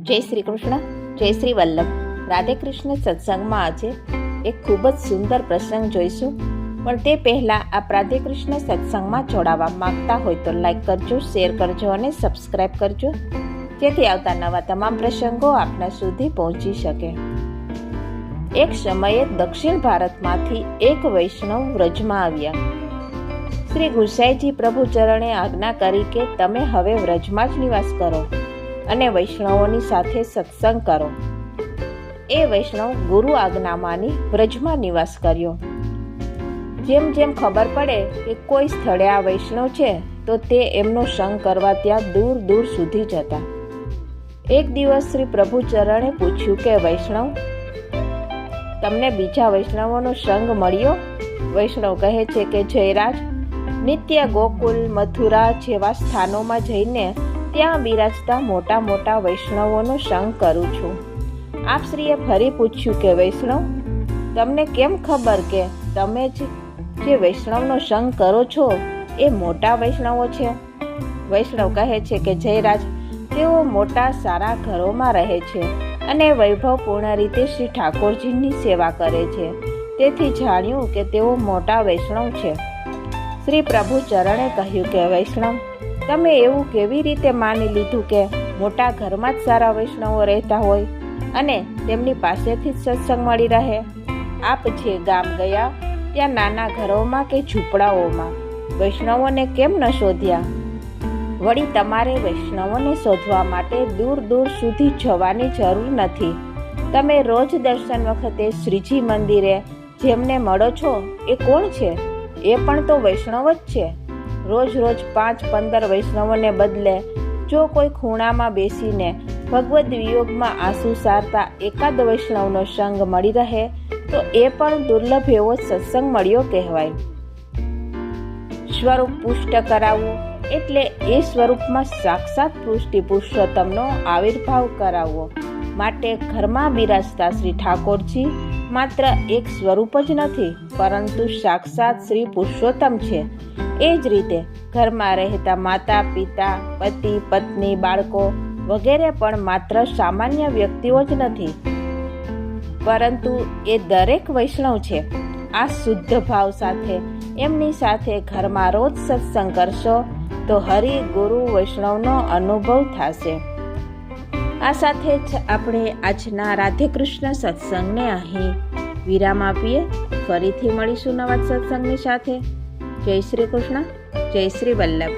જય શ્રી કૃષ્ણ, જય શ્રી વલ્લભ. રાધે કૃષ્ણ સત્સંગમાં આજે એક ખૂબ જ સુંદર પ્રસંગ જોઈશું. પણ તે પહેલાં આપ રાધે કૃષ્ણ સત્સંગમાં જોડાવા માંગતા હોય તો લાઈક કરજો, શેર કરજો અને સબસ્ક્રાઈબ કરજો, જેથી આવતા નવા તમામ પ્રસંગો આપના સુધી પહોંચી શકે. એક સમયે દક્ષિણ ભારતમાંથી એક વૈષ્ણવ વ્રજમાં આવ્યા. શ્રી ગુસાઈજી પ્રભુ ચરણે આજ્ઞા કરી કે તમે હવે વ્રજમાં જ નિવાસ કરો અને વૈષ્ણવોની સાથે સત્સંગ કરો. એ વૈષ્ણવ ગુરુ આજ્ઞા માની વ્રજમાં નિવાસ કર્યો. જેમ જેમ ખબર પડે કે કોઈ સ્થળે આ વૈષ્ણવ છે તો તે એમનો સંગ કરવા ત્યાં દૂર દૂર સુધી જતા. એક દિવસ શ્રી પ્રભુ ચરણે પૂછ્યું કે વૈષ્ણવ, તમને બીજા વૈષ્ણવોનો સંગ મળ્યો? વૈષ્ણવ કહે છે કે જયરાજ, નિત્ય ગોકુલ, મથુરા જેવા સ્થાનોમાં જઈને ત્યાં બિરાજતા મોટા મોટા વૈષ્ણવોનો સંગ કરું છું. આપશ્રીએ ફરી પૂછ્યું કે વૈષ્ણવ, તમને કેમ ખબર કે તમે જ જે વૈષ્ણવનો સંગ કરો છો એ મોટા વૈષ્ણવો છે? વૈષ્ણવ કહે છે કે જયરાજ, તેઓ મોટા સારા ઘરોમાં રહે છે અને વૈભવપૂર્ણ રીતે શ્રી ઠાકોરજીની સેવા કરે છે, તેથી જાણ્યું કે તેઓ મોટા વૈષ્ણવ છે. શ્રી પ્રભુ ચરણે કહ્યું કે વૈષ્ણવ, તમે એવું કેવી રીતે માની લીધું કે મોટા ઘરમાં જ સારા વૈષ્ણવો રહેતા હોય અને તેમની પાસેથી જ સત્સંગ મળી રહે? આપ જે ગામ ગયા ત્યાં નાના ઘરોમાં કે ઝૂંપડાઓમાં વૈષ્ણવોને કેમ ન શોધ્યા? વળી તમારે વૈષ્ણવોને શોધવા માટે દૂર દૂર સુધી જવાની જરૂર નથી. તમે રોજ દર્શન વખતે શ્રીજી મંદિરે જેમને મળો છો એ કોણ છે? એ પણ તો વૈષ્ણવ જ છે. રોજ રોજ 5-15 વૈષ્ણવોને બદલે જો કોઈ ખૂણામાં બેસીને ભગવદ્ વિયોગમાં આંસુ સારતા એકાદ વૈષ્ણવનો સંગ મળી રહે તો એ પણ દુર્લભ એવો સત્સંગ મળ્યો કહેવાય. સ્વરૂપ પુષ્ટ કરાવવું એટલે એ સ્વરૂપમાં સાક્ષાત પુષ્ટિ પુરુષોત્તમનો આવિર્ભાવ કરાવવો. માટે ઘરમાં બિરાજતા શ્રી ઠાકોરજી માત્ર એક સ્વરૂપ જ નથી, પરંતુ સાક્ષાત શ્રી પુરુષોત્તમ છે. એ જ રીતે ઘરમાં રહેતા માતા, પિતા, પતિ, પત્ની, બાળકો વગેરે પણ માત્ર સામાન્ય વ્યક્તિઓ જ નથી, પરંતુ એ દરેક વૈષ્ણવ છે. આ શુદ્ધ ભાવ સાથે એમની સાથે ઘરમાં રોજ સત્સંગ કરશો તો હરિ, ગુરુ, વૈષ્ણવનો અનુભવ થશે. આ સાથે જ આપણે આજના રાધે કૃષ્ણ સત્સંગને અહીં વિરામ આપીએ. ફરીથી મળીશું નવા સત્સંગની સાથે. જય શ્રી કૃષ્ણ, જય શ્રી વલ્લભ.